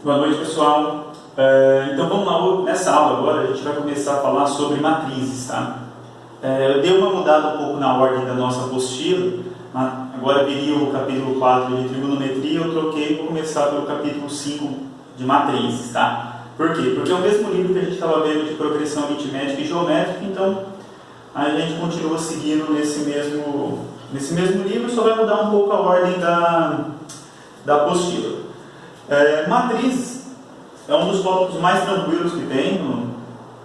Boa noite, pessoal. Então vamos lá, nessa aula agora a gente vai começar a falar sobre matrizes, tá? Eu dei uma mudada um pouco na ordem da nossa apostila, agora viria o capítulo 4 de trigonometria, eu troquei, vou começar pelo capítulo 5 de matrizes, tá? Por quê? Porque é o mesmo livro que a gente estava vendo de progressão aritmética e geométrica, então a gente continua seguindo nesse mesmo livro, só vai mudar um pouco a ordem da apostila. Matrizes é um dos tópicos mais tranquilos que tem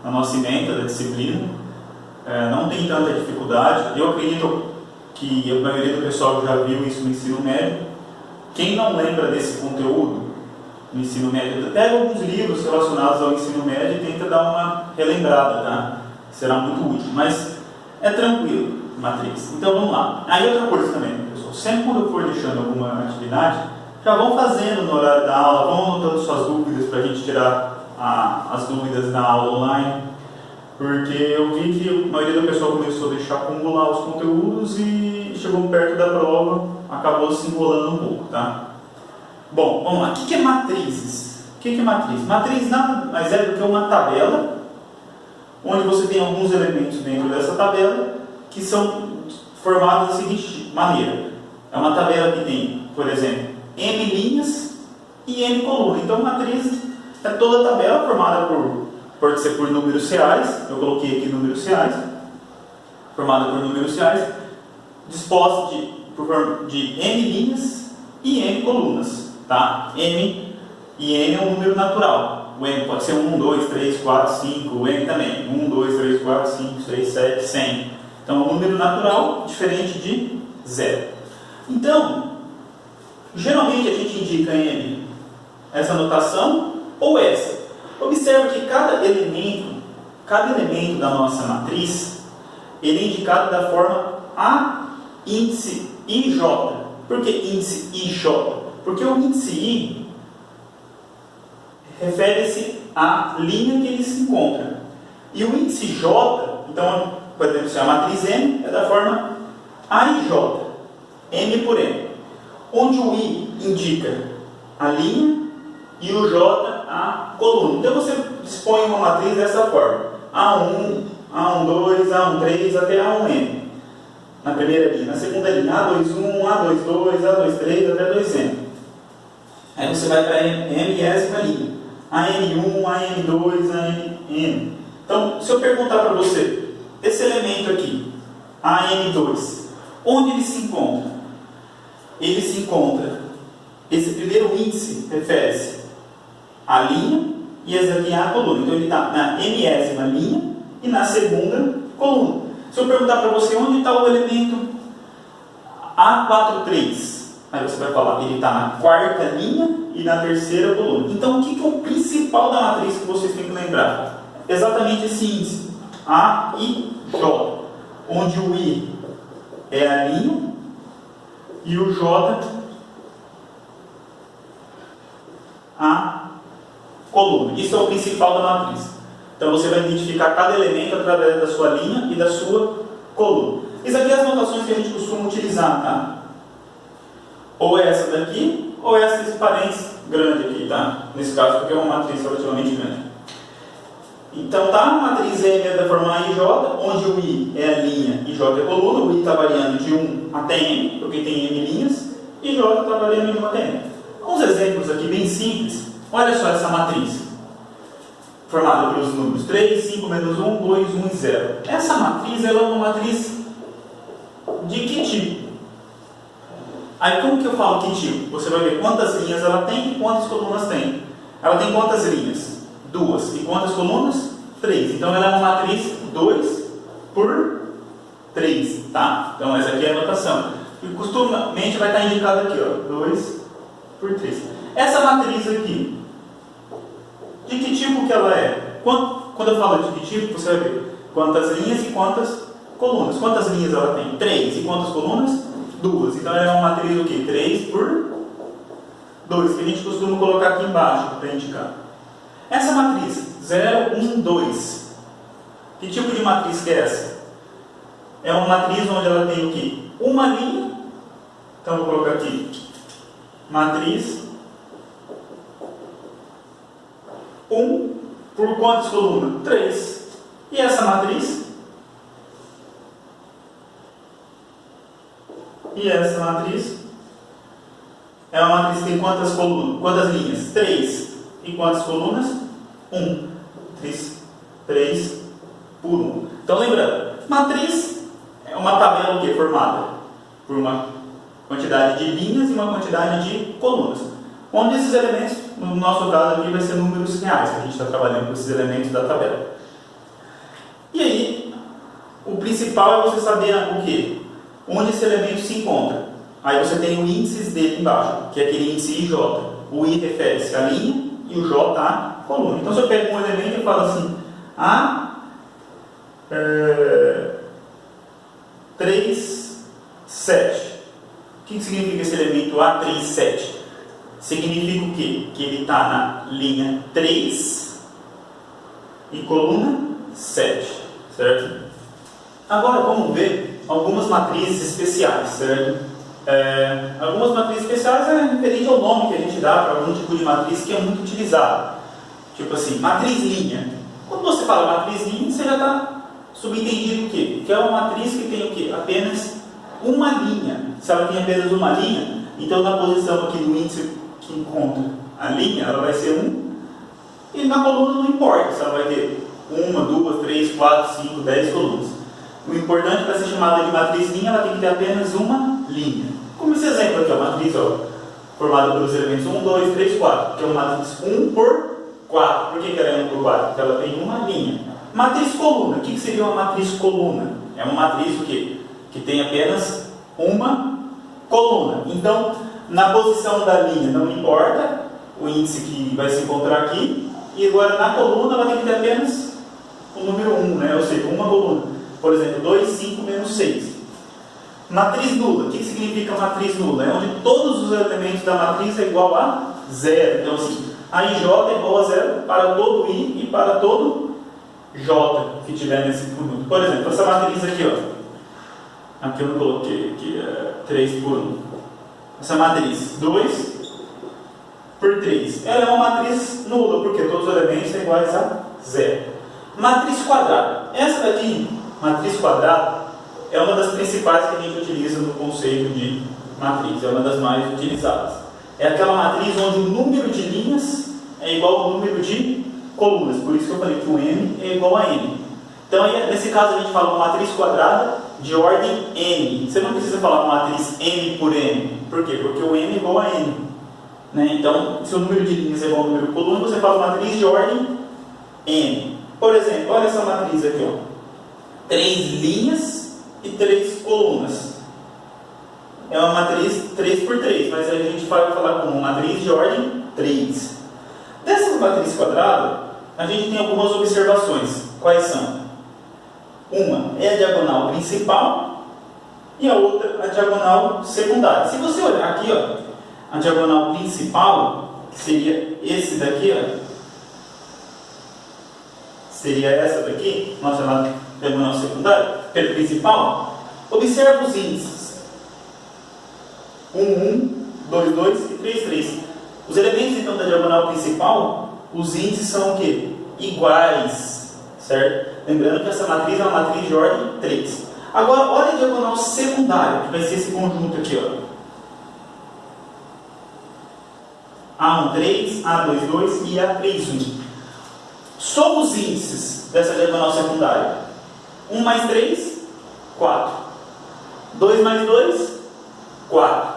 na nossa ementa da disciplina, não tem tanta dificuldade. Eu acredito que a maioria do pessoal já viu isso no ensino médio. Quem não lembra desse conteúdo no ensino médio, pega alguns livros relacionados ao ensino médio e tenta dar uma relembrada, tá? Será muito útil, mas é tranquilo, matriz. Então vamos lá. Aí outra coisa também, pessoal, sempre quando eu for deixando alguma atividade, já vão fazendo no horário da aula, vão anotando suas dúvidas para a gente tirar as dúvidas na aula online, porque eu vi que a maioria do pessoal começou a deixar acumular os conteúdos e chegou perto da prova, acabou se enrolando um pouco, tá? Bom, vamos lá. O que é matrizes? O que é matriz? Matriz nada mais é do que uma tabela, onde você tem alguns elementos dentro dessa tabela que são formados da seguinte maneira. É uma tabela que tem, por exemplo, M linhas e N colunas. Então, matriz é toda a tabela formada pode ser por números reais, eu coloquei aqui números reais, formada por números reais, disposta de M linhas e N colunas. Tá? M e N é um número natural. O N pode ser 1, 2, 3, 4, 5, o N também. 1, 2, 3, 4, 5, 6, 7, 100. Então, é um número natural diferente de zero. Então, geralmente a gente indica em essa notação ou essa. Observe que cada elemento da nossa matriz, ele é indicado da forma A, índice IJ. Por que índice IJ? Porque o índice I refere-se à linha que ele se encontra. E o índice J, então, por exemplo, se a matriz M é da forma AIJ, M por M, onde o I indica a linha e o J a coluna. Então você dispõe uma matriz dessa forma: A1, A12, A13 até A1N na primeira linha. Na segunda linha, A21, A22, A23 até 2N. Aí você vai para a Mésima linha: AN1, AN2, AN. Então, se eu perguntar para você, esse elemento aqui, AN2, onde ele se encontra? Ele se encontra, esse primeiro índice refere-se à linha e esse aqui é a coluna. Então ele está na Mésima linha e na segunda coluna. Se eu perguntar para você onde está o elemento A43, aí você vai falar, ele está na quarta linha e na terceira coluna. Então o que é o principal da matriz que vocês têm que lembrar? Exatamente esse índice, A e J, onde o I é a linha e o J a coluna. Isso é o principal da matriz. Então você vai identificar cada elemento através da sua linha e da sua coluna. Isso aqui é as notações que a gente costuma utilizar, tá? Ou essa daqui, ou esse parênteses grande aqui, tá? Nesse caso, porque é uma matriz relativamente grande. Então tá, a matriz M é da forma A e J, onde o I é a linha e J é a coluna. O I está variando de 1 até M, porque tem M linhas, e J está variando de 1 até M. Uns exemplos aqui bem simples. Olha só essa matriz, formada pelos números 3, 5, menos 1, 2, 1 e 0. Essa matriz ela é uma matriz de que tipo? Aí como que eu falo que tipo? Você vai ver quantas linhas ela tem e quantas colunas tem. Ela tem quantas linhas? 2. E quantas colunas? 3. Então ela é uma matriz 2 por 3. Tá? Então essa aqui é a notação. E costumamente vai estar indicado aqui, ó, 2 por 3. Essa matriz aqui, de que tipo que ela é? Quando eu falo de que tipo, você vai ver quantas linhas e quantas colunas. Quantas linhas ela tem? 3. E quantas colunas? 2. Então ela é uma matriz o quê? 3 por 2, que a gente costuma colocar aqui embaixo para indicar. Essa matriz 0, 1, 2, que tipo de matriz que é essa? É uma matriz onde ela tem o quê? Uma linha. Então eu vou colocar aqui matriz 1 por quantas colunas? 3. E essa matriz? E essa matriz é uma matriz que tem quantas colunas? Quantas linhas? 3. E quantas colunas? 1. 3 por 1. Então, lembrando, matriz é uma tabela que é formada por uma quantidade de linhas e uma quantidade de colunas. Onde esses elementos, no nosso caso aqui, vai ser números reais, que a gente está trabalhando com esses elementos da tabela. E aí, o principal é você saber o quê? Onde esse elemento se encontra. Aí você tem o índice dele embaixo, que é aquele índice IJ. O I refere-se à linha e o J à coluna. Então, se eu pego um elemento e falo assim, A37. O que significa esse elemento A37? Significa o quê? Que ele está na linha 3 e coluna 7, certo? Agora vamos ver algumas matrizes especiais, certo? Algumas matrizes especiais é referente ao nome que a gente dá para algum tipo de matriz que é muito utilizado. Tipo assim, matriz linha. Quando você fala matriz linha, você já está subentendido o quê? Que é uma matriz que tem o quê? Apenas uma linha. Se ela tem apenas uma linha, então na posição aqui do índice que encontra a linha, ela vai ser 1. E na coluna não importa se ela vai ter 1, 2, 3, 4, 5, 10 colunas. O importante para ser chamada de matriz linha, ela tem que ter apenas uma linha. Como esse exemplo aqui, a matriz formada pelos elementos 1, 2, 3, 4, que é uma matriz 1 por 4. Por que ela é 1 por 4? Porque ela tem uma linha. Matriz coluna. O que seria uma matriz coluna? É uma matriz o quê? Que tem apenas uma coluna. Então, na posição da linha não importa o índice que vai se encontrar aqui. E agora na coluna ela tem que ter apenas o número 1, né? Ou seja, uma coluna. Por exemplo, 2, 5, menos 6. Matriz nula. O que significa matriz nula? É onde todos os elementos da matriz é igual a 0. Então, assim, a IJ é igual a 0 para todo I e para todo J que tiver nesse conjunto. Por exemplo, essa matriz aqui, ó. Aqui eu não coloquei, aqui é 3 por 1. Essa matriz 2 por 3. Ela é uma matriz nula, porque todos os elementos são iguais a 0. Matriz quadrada. Essa daqui, matriz quadrada, é uma das principais que a gente utiliza no conceito de matriz. É uma das mais utilizadas. É aquela matriz onde o número de linhas é igual ao número de colunas. Por isso que eu falei que o M é igual a N. Então, aí, nesse caso, a gente fala uma matriz quadrada de ordem N. Você não precisa falar uma matriz M por N. Por quê? Porque o M é igual a N. Né? Então, se o número de linhas é igual ao número de colunas, você fala matriz de ordem N. Por exemplo, olha essa matriz aqui, ó. 3 linhas e 3 colunas. É uma matriz 3 por 3, mas a gente vai falar como uma matriz de ordem 3. Dessa matriz quadrada, a gente tem algumas observações. Quais são? Uma é a diagonal principal e a outra a diagonal secundária. Se você olhar aqui, ó, a diagonal principal, que seria esse daqui, ó, seria essa daqui, nós chamamos de diagonal secundária, pelo principal. Observa os índices: 1, 1, 2, 2 e 3, 3. Os elementos então da diagonal principal, os índices são o quê? Iguais, certo? Lembrando que essa matriz é uma matriz de ordem 3. Agora, olha a diagonal secundária, que vai ser esse conjunto aqui, ó. A1, 3, A2, 2 e A3, 1. Soma os índices dessa diagonal secundária. 1 mais 3, 4. 2 mais 2, 4.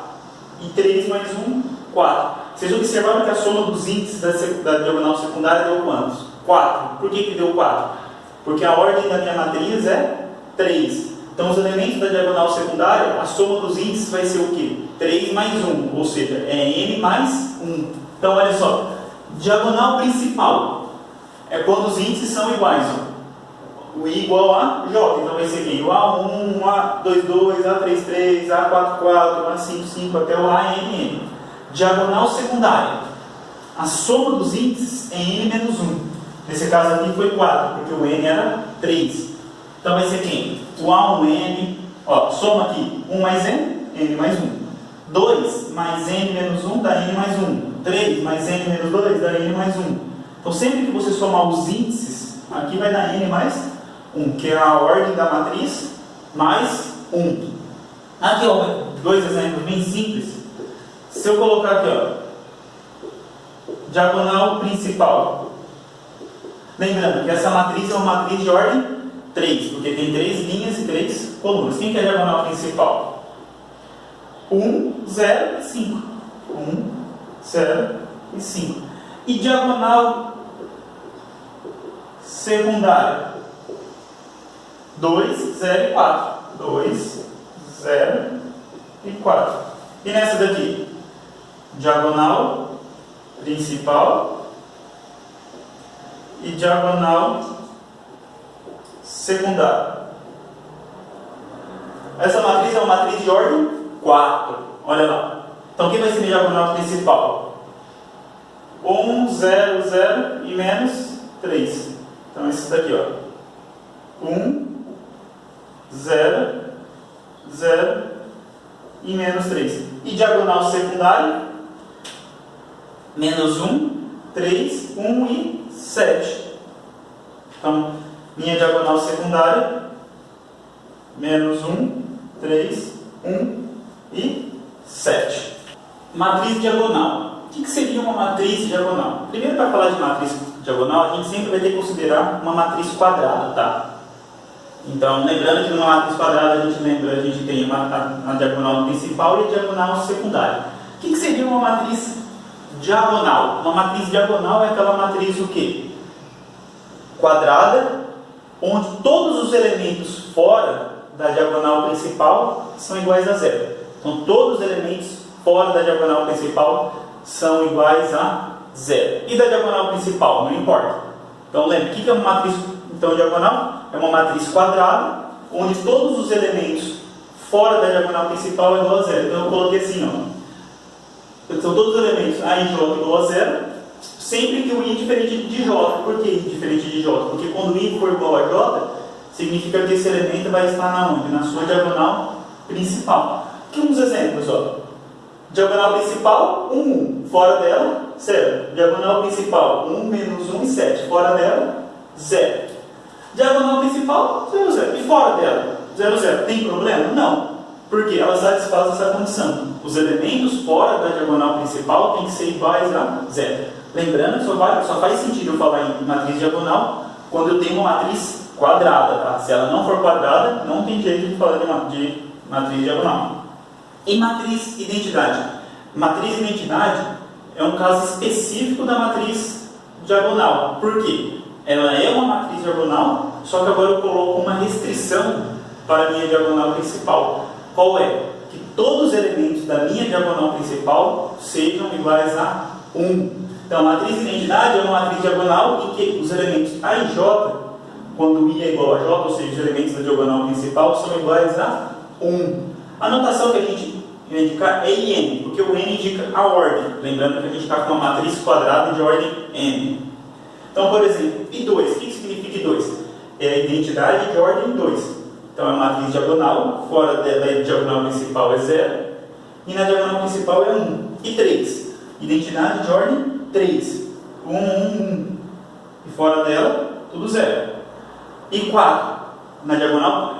E 3 mais 1, 4. Vocês observaram que a soma dos índices da diagonal secundária deu quantos? 4. Por que deu 4? Porque a ordem da minha matriz é 3. Então, os elementos da diagonal secundária, a soma dos índices vai ser o quê? 3 mais 1, ou seja, é n mais 1. Então, olha só, diagonal principal é quando os índices são iguais. Ó. O I igual a J, então vai ser aqui o A1, A22, A33, A44, A55 até o ANN. Diagonal secundária, a soma dos índices é n menos 1. Nesse caso aqui foi 4, porque o n era 3. Então vai ser quem? O A1n, ó, soma aqui 1 mais n mais 1. 2 mais n menos 1 dá n mais 1. 3 mais n menos 2 dá n mais 1. Então, sempre que você somar os índices, aqui vai dar n mais 1, que é a ordem da matriz mais 1. Aqui, ó, dois exemplos bem simples. Se eu colocar aqui, ó, diagonal principal. Lembrando que essa matriz é uma matriz de ordem 3, porque tem 3 linhas e 3 colunas. Quem que é a diagonal principal? 1, 0 e 5. 1, 0 e 5. E diagonal secundária? 2, 0 e 4. 2, 0 e 4. E nessa daqui? Diagonal principal e diagonal secundária. Essa matriz é uma matriz de ordem 4. Olha lá. Então, quem vai ser a diagonal principal? 1, 0, 0 e menos 3. Então, esse daqui, ó. 1, 0, 0 e menos 3. E diagonal secundária? Menos 1, 3, 1 e 7. Então, minha diagonal secundária, menos 1, 3, 1 e 7. Matriz diagonal. O que seria uma matriz diagonal? Primeiro, para falar de matriz diagonal, a gente sempre vai ter que considerar uma matriz quadrada, tá? Então, lembrando que numa matriz quadrada a gente tem a diagonal principal e a diagonal secundária. O que seria uma matriz diagonal? Uma matriz diagonal é aquela matriz o quê? Quadrada, onde todos os elementos fora da diagonal principal são iguais a zero. Então, todos os elementos fora da diagonal principal são iguais a zero. E da diagonal principal? Não importa. Então, lembre, o que é uma matriz diagonal? É uma matriz quadrada, onde todos os elementos fora da diagonal principal é igual a zero. Então, eu coloquei assim, ó. São todos os elementos A e J igual a zero, sempre que o I é diferente de J. Por que diferente de J? Porque quando o I for igual a J, significa que esse elemento vai estar na onde? Na sua diagonal principal. Aqui uns exemplos, ó. Diagonal principal, 1, 1. Fora dela, 0. Diagonal principal, 1, menos 1 e 7. Fora dela, 0. Diagonal principal, 0, 0. E fora dela, 0, 0. Tem problema? Não. Porque ela satisfaz essa condição. Os elementos fora da diagonal principal têm que ser iguais a 0. Lembrando que só faz sentido eu falar em matriz diagonal quando eu tenho uma matriz quadrada, tá? Se ela não for quadrada, não tem jeito de falar de matriz diagonal. E matriz identidade? Matriz identidade é um caso específico da matriz diagonal. Por quê? Ela é uma matriz diagonal, só que agora eu coloco uma restrição para a minha diagonal principal. Qual é? Que todos os elementos da minha diagonal principal sejam iguais a 1. Então, a matriz identidade é uma matriz diagonal em que os elementos A e J, quando I é igual a J, ou seja, os elementos da diagonal principal, são iguais a 1. A notação que a gente vai indicar é IN, porque o N indica a ordem. Lembrando que a gente está com uma matriz quadrada de ordem N. Então, por exemplo, I2. O que significa I2? É a identidade de ordem 2. Então, é uma matriz diagonal, fora da diagonal principal é 0, e na diagonal principal é 1. I3. Identidade de ordem 3. 1, 1, 1. E fora dela, tudo 0. I4. Na diagonal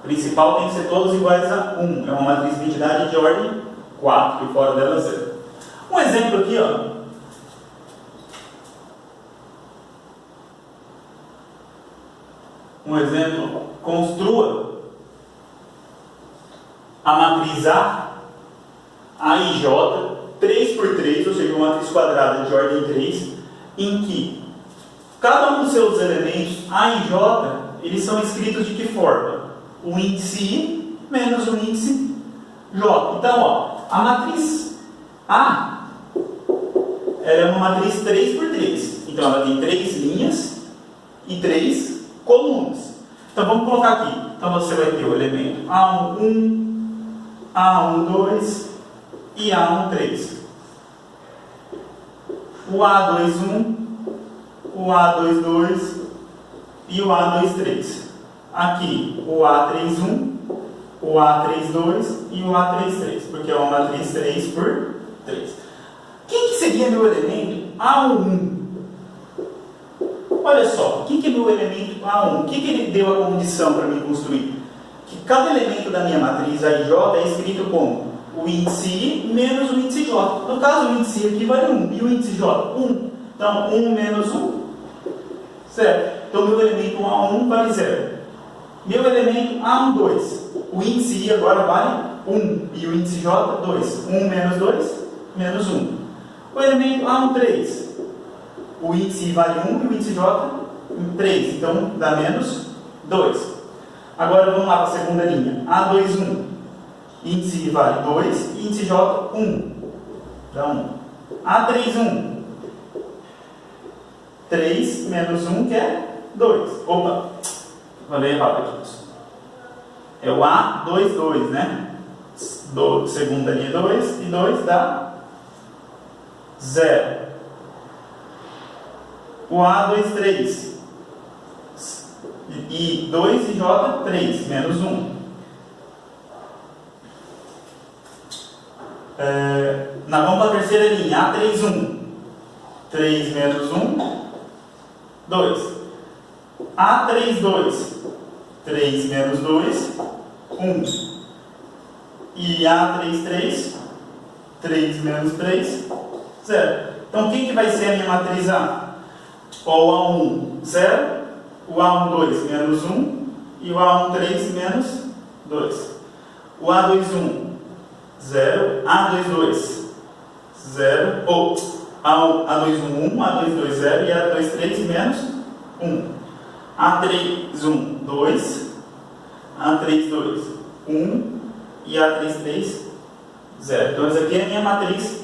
principal tem que ser todos iguais a 1. É uma matriz de identidade de ordem 4. E fora dela, 0. Um exemplo aqui, ó. Um exemplo, construa a matriz A e J, 3 por 3, ou seja, uma matriz quadrada de ordem 3, em que cada um dos seus elementos, A e J, eles são escritos de que forma? O índice I menos o índice J. Então, ó, a matriz A, ela é uma matriz 3 por 3. Então, ela tem 3 linhas e 3 colunas. Então vamos colocar aqui. Então você vai ter o elemento A1, A12 e A13. O A21, o A22 e o A23. Aqui o A31, o A32 e o A33, porque é uma matriz 3 por 3. Quem que seria meu elemento A1? olha só, o que é meu elemento A1? O que ele deu a condição para mim construir? Que cada elemento da minha matriz AIJ é escrito como o índice I menos o índice J. No caso, o índice I aqui vale 1. E o índice J? 1. Então, 1 menos 1, 0. Então, meu elemento A1 vale 0. Meu elemento A1, 2. O índice I agora vale 1. E o índice J, 2. 1 menos 2, menos 1. O elemento A1, 3. O índice I vale 1 e o índice J, 3. Então, dá menos 2. Agora, vamos lá para a segunda linha. A2, 1. Índice I vale 2 e índice J, 1. Dá 1. A3, 1. 3 menos 1, que é 2. Opa! Falei errado aqui. É o A2, 2, né? Segunda linha 2 e 2 dá 0. O A2, 3. I, 2 e J, 3, menos 1. Vamos para a terceira linha. A3, 1. 3 menos 1, 2. A3, 2. 3 menos 2, 1. E A3, 3. 3 menos 3, 0. Então, o que vai ser a minha matriz A? O A1, 0. O A1, 2 menos 1. E o A1, 3 menos 2. O A2, 1, 0. A2, 2, 0. Ou A2, 1, 1. A2, 2, 0. E A2, 3 menos 1. A3, 1, 2. A3, 2, 1. E A3, 3, 0. Então, essa aqui é a minha matriz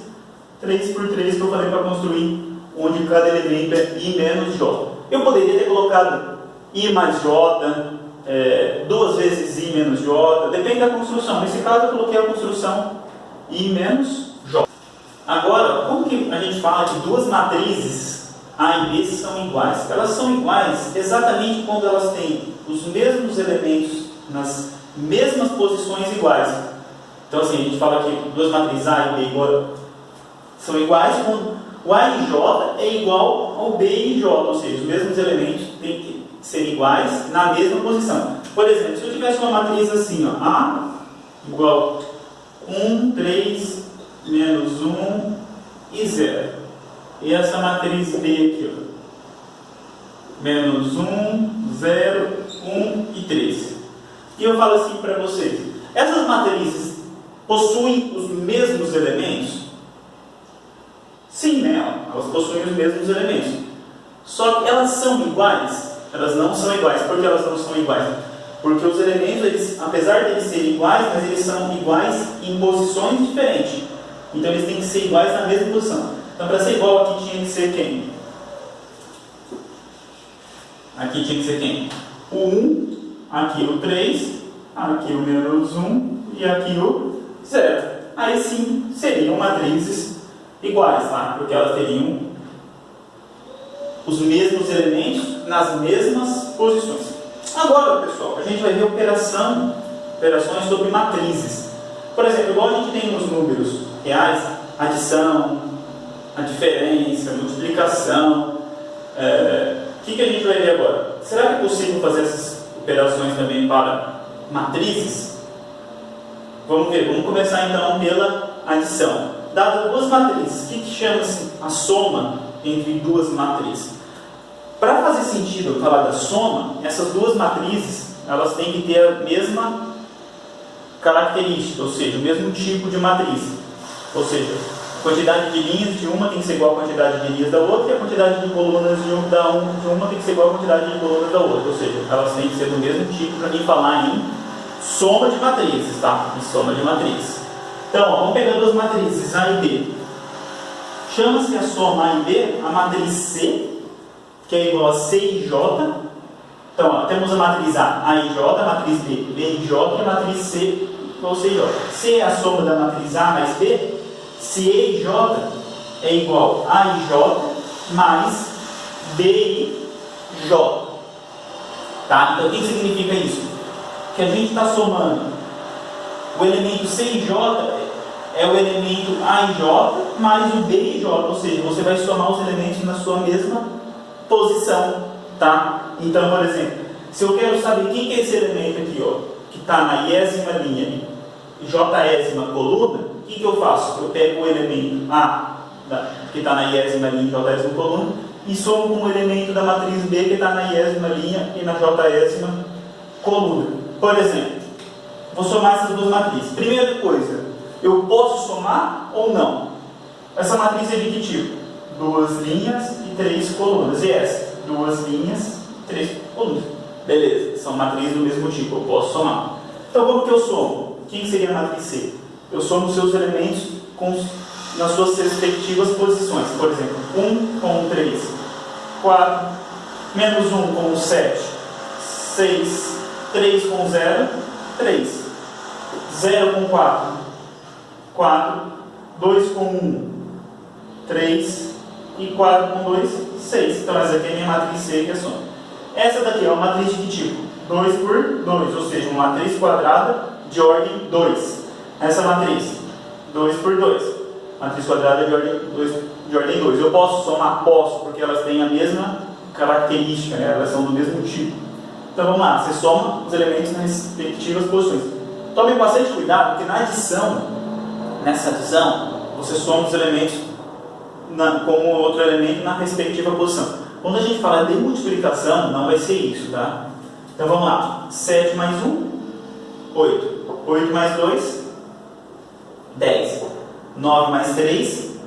3 por 3 que eu falei para construir, onde cada elemento é I menos J. Eu poderia ter colocado I mais J, 2 vezes I menos J, depende da construção. Nesse caso, eu coloquei a construção I menos J. Agora, como que a gente fala que duas matrizes A e B são iguais? Elas são iguais exatamente quando elas têm os mesmos elementos nas mesmas posições iguais. Então, assim, a gente fala que duas matrizes A e B são iguais quando o A e J é igual ao B e J, ou seja, os mesmos elementos têm que ser iguais na mesma posição. Por exemplo, se eu tivesse uma matriz assim, ó, A igual 1, 3, menos 1 e 0. E essa matriz B aqui, ó, menos 1, 0, 1 e 3. E eu falo assim para vocês, essas matrizes possuem os mesmos elementos? Sim, né? Elas possuem os mesmos elementos. Só que elas são iguais? Elas não são iguais. Por que elas não são iguais? Porque os elementos, eles, apesar de eles serem iguais, mas eles são iguais em posições diferentes. Então eles têm que ser iguais na mesma posição. Então, para ser igual aqui tinha que ser quem? Aqui tinha que ser quem? O 1, aqui o 3, aqui o menos 1 e aqui o 0. Aí sim seriam matrizes iguais, tá? Porque elas teriam os mesmos elementos nas mesmas posições. Agora, pessoal, a gente vai ver operações sobre matrizes. Por exemplo, igual a gente tem nos números reais, adição, a diferença, multiplicação. O que a gente vai ver agora? Será que é possível fazer essas operações também para matrizes? Vamos ver, vamos começar então pela adição. Dadas duas matrizes, o que chama-se a soma entre duas matrizes? Para fazer sentido falar da soma, essas duas matrizes elas têm que ter a mesma característica, ou seja, o mesmo tipo de matriz. Ou seja, a quantidade de linhas de uma tem que ser igual à quantidade de linhas da outra, e a quantidade de colunas de uma tem que ser igual à quantidade de colunas da outra. Ou seja, elas têm que ser do mesmo tipo para mim falar em soma de matrizes, tá? Em soma de matrizes. Então, ó, vamos pegar duas matrizes, A e B. Chama-se a soma A e B a matriz C, que é igual a C e J. Então, ó, temos a matriz A e J, a matriz B, B e J, e a matriz C igual a C e J. C é a soma da matriz A mais B. Se E e J é igual a I J mais B e J. Tá? Então, o que significa isso? Que a gente está somando o elemento C e J é o elemento A e J mais o B e J, ou seja, você vai somar os elementos na sua mesma posição Tá? Então, por exemplo, se eu quero saber quem que é esse elemento aqui, ó, que está na iésima linha, jésima coluna, o que eu faço? Eu pego o elemento A, que está na iésima linha, jésima coluna, e somo com o elemento da matriz B, que está na iésima linha e na jésima coluna. Por exemplo, vou somar essas duas matrizes. Primeira coisa, eu posso somar ou não? Essa matriz é de que tipo? 2 linhas e 3 colunas. E essa? 2 linhas e 3 colunas. Beleza, são matrizes do mesmo tipo, eu posso somar. Então, como que eu somo? Quem seria a matriz C? Eu somo os seus elementos nas suas respectivas posições. Por exemplo, 1 com 3, 4, menos 1 com 7, 6, 3 com 0, 3, 0 com 4, 4, 2 com 1, 3 e 4 com 2, 6. Então, essa aqui é a minha matriz C, que é soma. Essa daqui é uma matriz de que tipo? 2 por 2, ou seja, uma matriz quadrada de ordem 2. Essa matriz, 2 por 2. Matriz quadrada de ordem 2. Eu posso somar? Posso, porque elas têm a mesma característica, né? Elas são do mesmo tipo. Então vamos lá, você soma os elementos nas respectivas posições. Tome bastante cuidado, porque na adição, nessa adição, você soma os elementos como outro elemento na respectiva posição. Quando a gente fala de multiplicação, não vai ser isso, tá? Então vamos lá. 7 mais 1, 8. 8 mais 2, 10. 9 mais 3,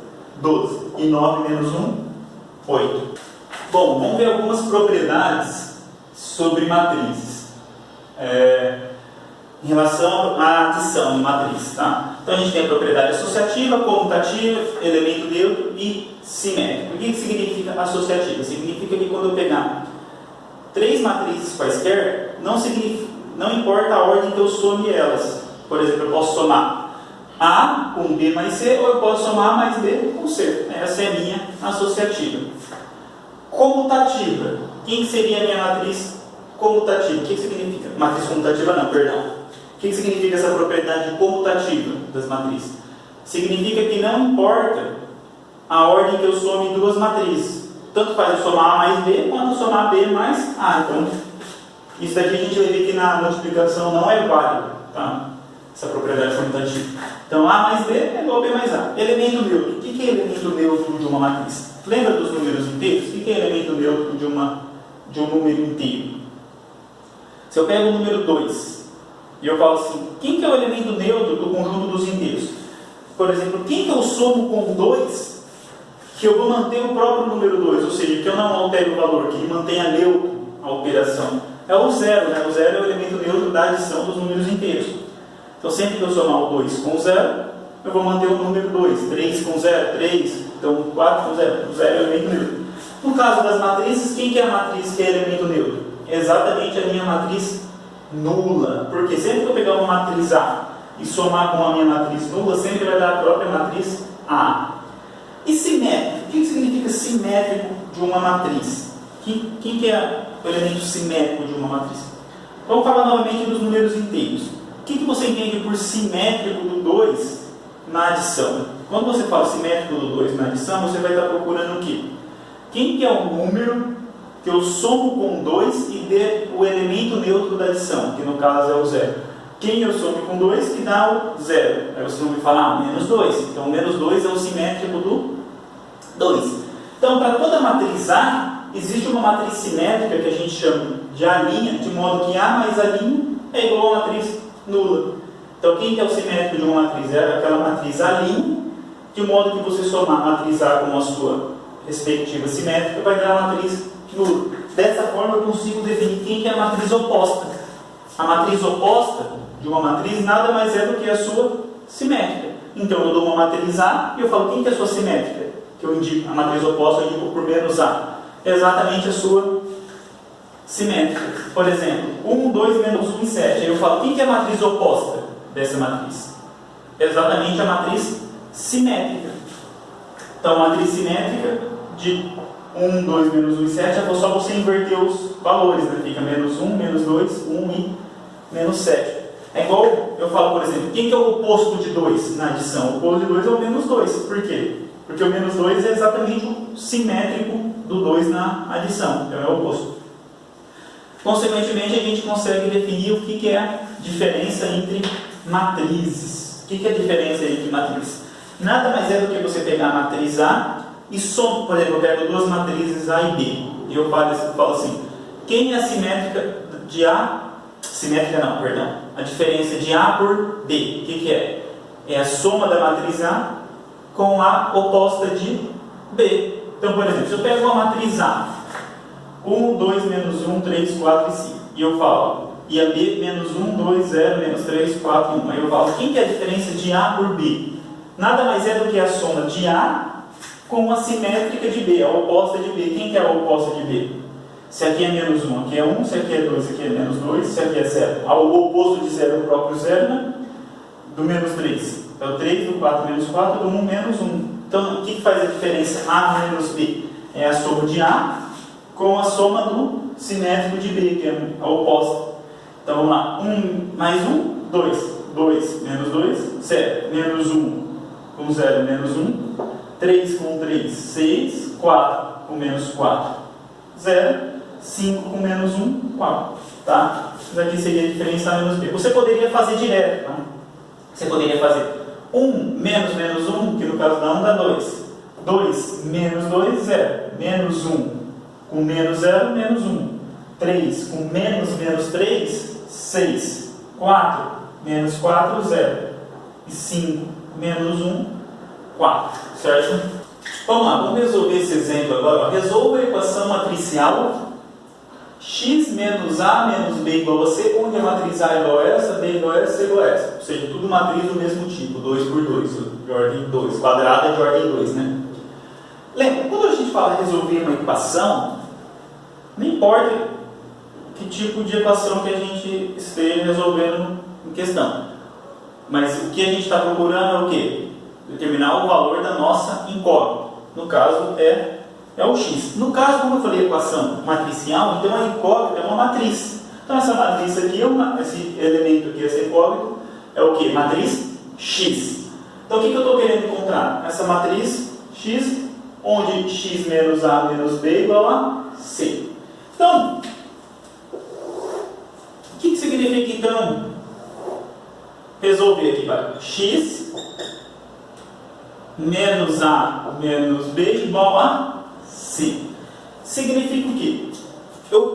12. E 9 menos 1, 8. Bom, vamos ver algumas propriedades sobre matrizes. Em relação à adição de matriz, tá? Então a gente tem a propriedade associativa, comutativa, elemento neutro e simétrico. O que significa associativa? Significa que quando eu pegar 3 matrizes quaisquer, não importa a ordem que eu some elas. Por exemplo, eu posso somar A com B mais C, ou eu posso somar A mais B com C. Essa é a minha associativa. Comutativa. Quem seria a minha matriz comutativa? O que significa? Matriz comutativa não, perdão. O que significa essa propriedade comutativa das matrizes? Significa que não importa a ordem que eu some em duas matrizes. Tanto faz eu somar A mais B, quanto eu somar B mais A. Então, isso daqui a gente vai ver que na multiplicação não é válido, tá? Essa propriedade comutativa. Então, A mais B é igual a B mais A. Elemento neutro. O que é elemento neutro de uma matriz? Lembra dos números inteiros? O que é elemento neutro de um número inteiro? Se eu pego o número 2 e eu falo assim, quem que é o elemento neutro do conjunto dos inteiros? Por exemplo, quem que eu somo com 2 que eu vou manter o próprio número 2, ou seja, que eu não altere o valor, que ele mantenha neutro a operação? É o 0, né? O 0 é o elemento neutro da adição dos números inteiros. Então, sempre que eu somar o 2 com 0, eu vou manter o número 2. 3 com 0, 3. Então, 4 com 0. O 0 é o elemento neutro. No caso das matrizes, quem que é a matriz que é elemento neutro? É exatamente a minha matriz nula. Porque sempre que eu pegar uma matriz A e somar com a minha matriz nula, sempre vai dar a própria matriz A. E simétrico? O que significa simétrico de uma matriz? Quem que é o elemento simétrico de uma matriz? Vamos falar novamente dos números inteiros. O que você entende por simétrico do 2 na adição? Quando você fala simétrico do 2 na adição, você vai estar procurando o quê? Quem que é o número que eu somo com 2 e dê o elemento neutro da adição, que no caso é o 0. Quem eu somo com 2 que dá o 0. Aí você vai me falar, menos 2. Então, o menos 2 é o simétrico do 2. Então, para toda matriz A, existe uma matriz simétrica que a gente chama de A', de modo que A mais A' é igual a matriz nula. Então, quem que é o simétrico de uma matriz? É aquela matriz A', de modo que você somar a matriz A com a sua respectiva simétrica, vai dar a matriz nula. Dessa forma, eu consigo definir quem que é a matriz oposta. A matriz oposta de uma matriz nada mais é do que a sua simétrica. Então, eu dou uma matriz A e eu falo quem que é a sua simétrica? Que eu indico, a matriz oposta eu indico por menos A. É exatamente a sua simétrica. Por exemplo, 1, 2, menos 1 e 7. Aí eu falo, quem que é a matriz oposta dessa matriz? É exatamente a matriz simétrica. Então, a matriz simétrica de 1, 2, menos 1 e 7 é só você inverter os valores, né? Fica menos 1, menos 2, 1 e menos 7. É igual, eu falo, por exemplo, quem que é o oposto de 2 na adição? O oposto de 2 é o menos 2. Por quê? Porque o menos 2 é exatamente o simétrico do 2 na adição. Então é o oposto. Consequentemente, a gente consegue definir o que é a diferença entre matrizes. O que é a diferença entre matrizes? Nada mais é do que você pegar a matriz A e somar. Por exemplo, eu pego duas matrizes A e B. E eu falo assim, quem é a simétrica de A? Simétrica não, perdão. A diferença de A por B. O que é? É a soma da matriz A com a oposta de B. Então, por exemplo, se eu pego uma matriz A, 1, 2, menos 1, 3, 4 e 5. E eu falo, e a B, menos 1, 2, 0, menos 3, 4 e 1. Aí eu falo, quem que é a diferença de A por B? Nada mais é do que a soma de A com a simétrica de B, a oposta de B. Quem que é a oposta de B? Se aqui é menos 1, aqui é 1, se aqui é 2, aqui é menos 2, se aqui é 0. O oposto de 0 é o próprio 0, né? Do menos 3. É o 3, do 4 menos 4, do 1 menos 1. Então, o que faz a diferença A menos B? É a soma de A com a soma do simétrico de B, que é a oposta. Então, vamos lá. 1 mais 1, 2. 2 menos 2, 0. Menos 1 com 0, menos 1. 3 com 3, 6. 4 com menos 4, 0. 5 com menos 1, 4. Tá? Isso aqui seria a diferença A menos B. Você poderia fazer direto. Tá? Você poderia fazer 1 menos menos 1, que no caso da 1 dá 2. 2 menos 2, 0. Menos 1 com menos 0, menos 1. 3 com menos menos 3, 6. 4 menos 4, 0. E 5 menos 1, 4. Certo? Vamos lá, vamos resolver esse exemplo agora. Resolva a equação matricial x menos a menos b igual a c, onde a matriz A é igual a essa, b igual a essa, c igual a essa. Ou seja, tudo matriz do mesmo tipo, 2 por 2, de ordem 2, quadrada de ordem 2, né? Lembra, quando a gente fala resolver uma equação, não importa que tipo de equação que a gente esteja resolvendo em questão. Mas o que a gente está procurando é o quê? Determinar o valor da nossa incógnita. No caso, é o x. No caso, como eu falei, equação matricial, então a incógnita é uma matriz. Então essa matriz aqui, esse elemento aqui, essa incógnita, é o quê? Matriz x. Então o que eu estou querendo encontrar? Essa matriz x, onde x menos a menos b igual a c. Então, o que significa então resolver aqui? Vai? X menos a menos b igual a c. Significa o quê?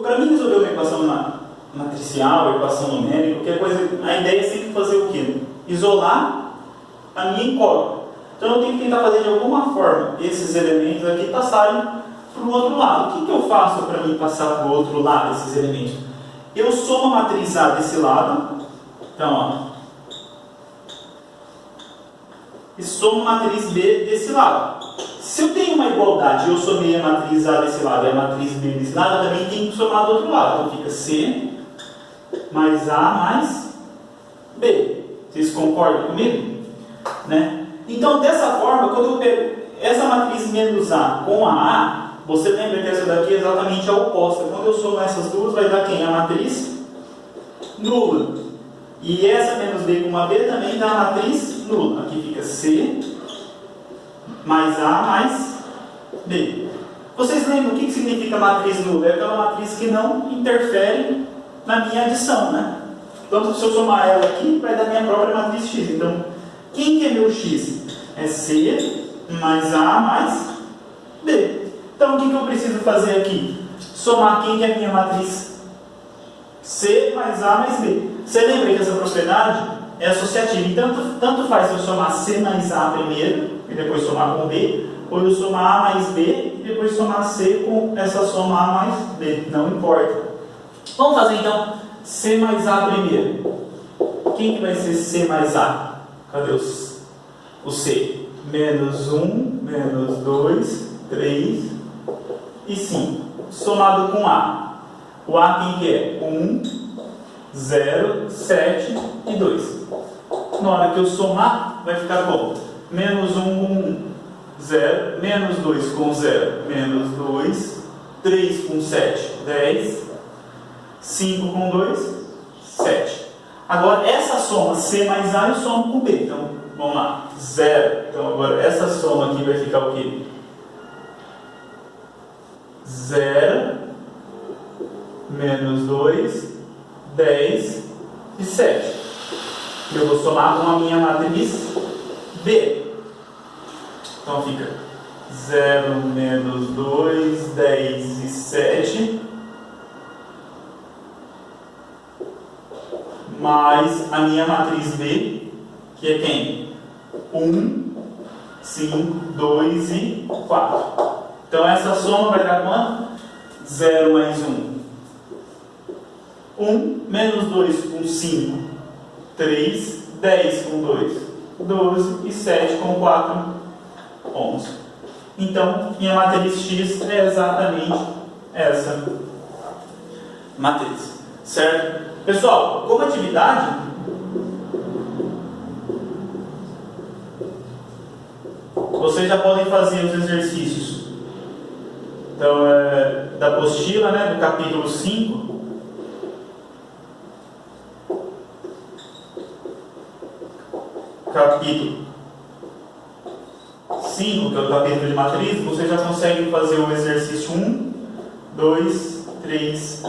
Para mim resolver uma equação matricial, equação numérica, qualquer coisa, a ideia é sempre fazer o quê? Isolar a minha incógnita. Então eu tenho que tentar fazer de alguma forma esses elementos aqui passarem para o outro lado. O que eu faço para mim passar para o outro lado esses elementos? Eu somo a matriz A desse lado. Então, ó. E somo a matriz B desse lado. Se eu tenho uma igualdade e eu somei a matriz A desse lado e a matriz B desse lado, eu também tenho que somar do outro lado. Então fica C mais A mais B. Vocês concordam comigo? Né? Então, dessa forma, quando eu pego essa matriz menos A com a A, você lembra que essa daqui é exatamente a oposta. Quando eu somar essas duas, vai dar quem? A matriz nula. E essa menos B com a B também dá a matriz nula. Aqui fica C mais A mais B. Vocês lembram o que significa matriz nula? É aquela matriz que não interfere na minha adição, né? Então, se eu somar ela aqui, vai dar minha própria matriz x. Então, quem que é meu x? É C mais A mais B. Então, o que eu preciso fazer aqui? Somar quem que é a minha matriz? C mais A mais B. Você lembra que essa propriedade é associativa. Então, tanto faz se eu somar C mais A primeiro, e depois somar com B, ou eu somar A mais B, e depois somar C com essa soma A mais B. Não importa. Vamos fazer, então, C mais A primeiro. Quem que vai ser C mais A? Cadê o C? Menos 1, menos 2, 3 e 5. Somado com A. O A quem que é? 1, 0, 7 e 2. Na hora que eu somar, vai ficar bom. Menos 1 com 1, 0. Menos 2 com 0, menos 2. 3 com 7, 10. 5 com 2, 7. Agora, essa soma C mais A eu somo com B. Então, vamos lá. 0. Então, agora, essa soma aqui vai ficar o quê? 0 menos 2, 10 e 7. Eu vou somar com a minha matriz B. Então fica 0, menos 2, 10 e 7, mais a minha matriz B, que é quem? 1, 5, 2 e 4. Então essa soma vai dar quanto? 0 mais 1. 1 menos 2 com 5, 3, 10 com 2, 12 e 7 com 4, 11. Então, minha matriz X é exatamente essa matriz. Certo? Pessoal, como atividade, vocês já podem fazer os exercícios. Então, da apostila, né, do capítulo 5. Capítulo 5, que é o capítulo de matriz, vocês já conseguem fazer o exercício 1, 2, 3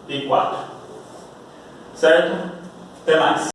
e 4. Certo? Até mais.